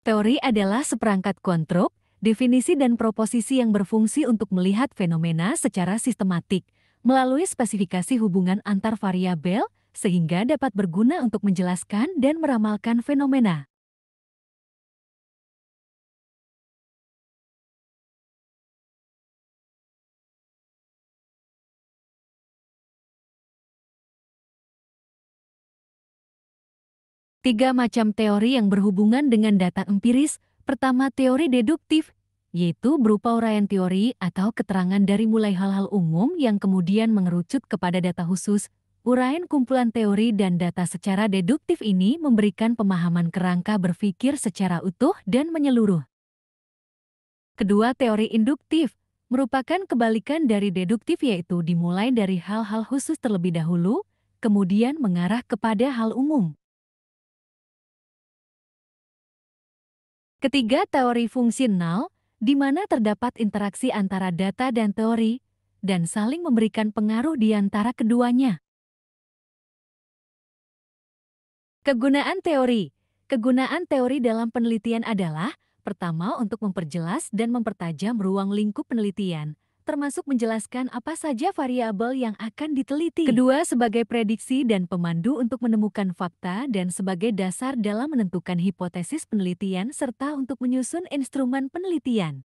Teori adalah seperangkat konstruk, definisi dan proposisi yang berfungsi untuk melihat fenomena secara sistematik melalui spesifikasi hubungan antar variabel sehingga dapat berguna untuk menjelaskan dan meramalkan fenomena. Tiga macam teori yang berhubungan dengan data empiris. Pertama, teori deduktif, yaitu berupa uraian teori atau keterangan dari mulai hal-hal umum yang kemudian mengerucut kepada data khusus. Uraian kumpulan teori dan data secara deduktif ini memberikan pemahaman kerangka berpikir secara utuh dan menyeluruh. Kedua, teori induktif merupakan kebalikan dari deduktif, yaitu dimulai dari hal-hal khusus terlebih dahulu, kemudian mengarah kepada hal umum. Ketiga, teori fungsional, di mana terdapat interaksi antara data dan teori, dan saling memberikan pengaruh di antara keduanya. Kegunaan teori. Kegunaan teori dalam penelitian adalah, pertama, untuk memperjelas dan mempertajam ruang lingkup penelitian, termasuk menjelaskan apa saja variabel yang akan diteliti. Kedua, sebagai prediksi dan pemandu untuk menemukan fakta dan sebagai dasar dalam menentukan hipotesis penelitian serta untuk menyusun instrumen penelitian.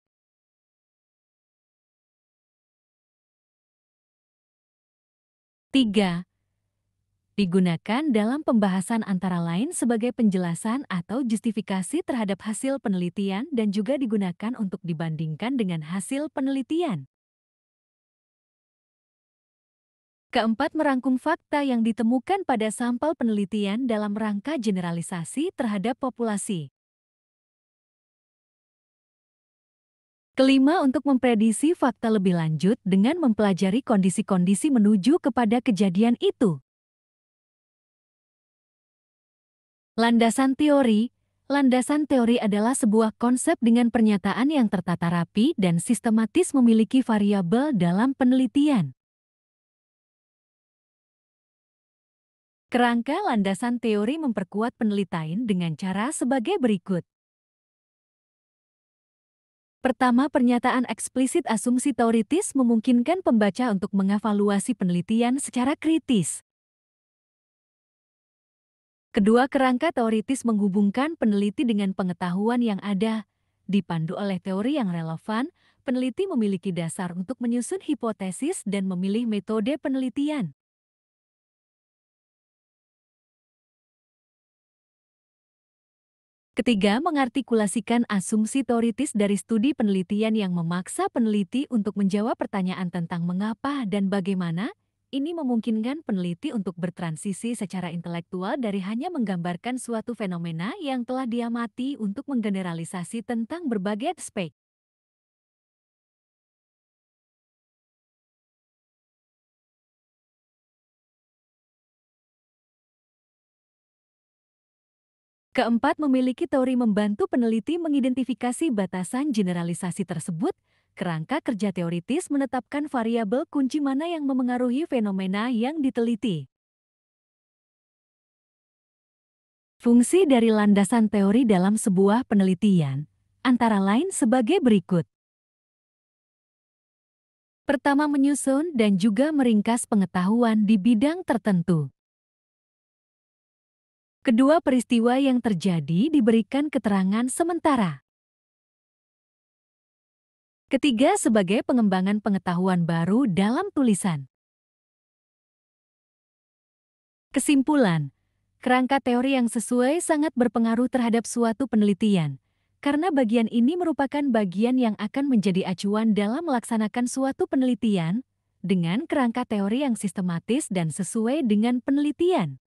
Tiga, digunakan dalam pembahasan antara lain sebagai penjelasan atau justifikasi terhadap hasil penelitian dan juga digunakan untuk dibandingkan dengan hasil penelitian. Keempat, merangkum fakta yang ditemukan pada sampel penelitian dalam rangka generalisasi terhadap populasi. Kelima, untuk memprediksi fakta lebih lanjut dengan mempelajari kondisi-kondisi menuju kepada kejadian itu. Landasan teori. Landasan teori adalah sebuah konsep dengan pernyataan yang tertata rapi dan sistematis memiliki variabel dalam penelitian. Kerangka landasan teori memperkuat penelitian dengan cara sebagai berikut. Pertama, pernyataan eksplisit asumsi teoritis memungkinkan pembaca untuk mengevaluasi penelitian secara kritis. Kedua, kerangka teoritis menghubungkan peneliti dengan pengetahuan yang ada. Dipandu oleh teori yang relevan, peneliti memiliki dasar untuk menyusun hipotesis dan memilih metode penelitian. Ketiga, mengartikulasikan asumsi teoritis dari studi penelitian yang memaksa peneliti untuk menjawab pertanyaan tentang mengapa dan bagaimana. Ini memungkinkan peneliti untuk bertransisi secara intelektual dari hanya menggambarkan suatu fenomena yang telah diamati untuk menggeneralisasi tentang berbagai aspek. Keempat, memiliki teori membantu peneliti mengidentifikasi batasan generalisasi tersebut. Kerangka kerja teoritis menetapkan variabel kunci mana yang memengaruhi fenomena yang diteliti. Fungsi dari landasan teori dalam sebuah penelitian, antara lain sebagai berikut. Pertama, menyusun dan juga meringkas pengetahuan di bidang tertentu. Kedua, peristiwa yang terjadi diberikan keterangan sementara. Ketiga, sebagai pengembangan pengetahuan baru dalam tulisan. Kesimpulan, kerangka teori yang sesuai sangat berpengaruh terhadap suatu penelitian, karena bagian ini merupakan bagian yang akan menjadi acuan dalam melaksanakan suatu penelitian dengan kerangka teori yang sistematis dan sesuai dengan penelitian.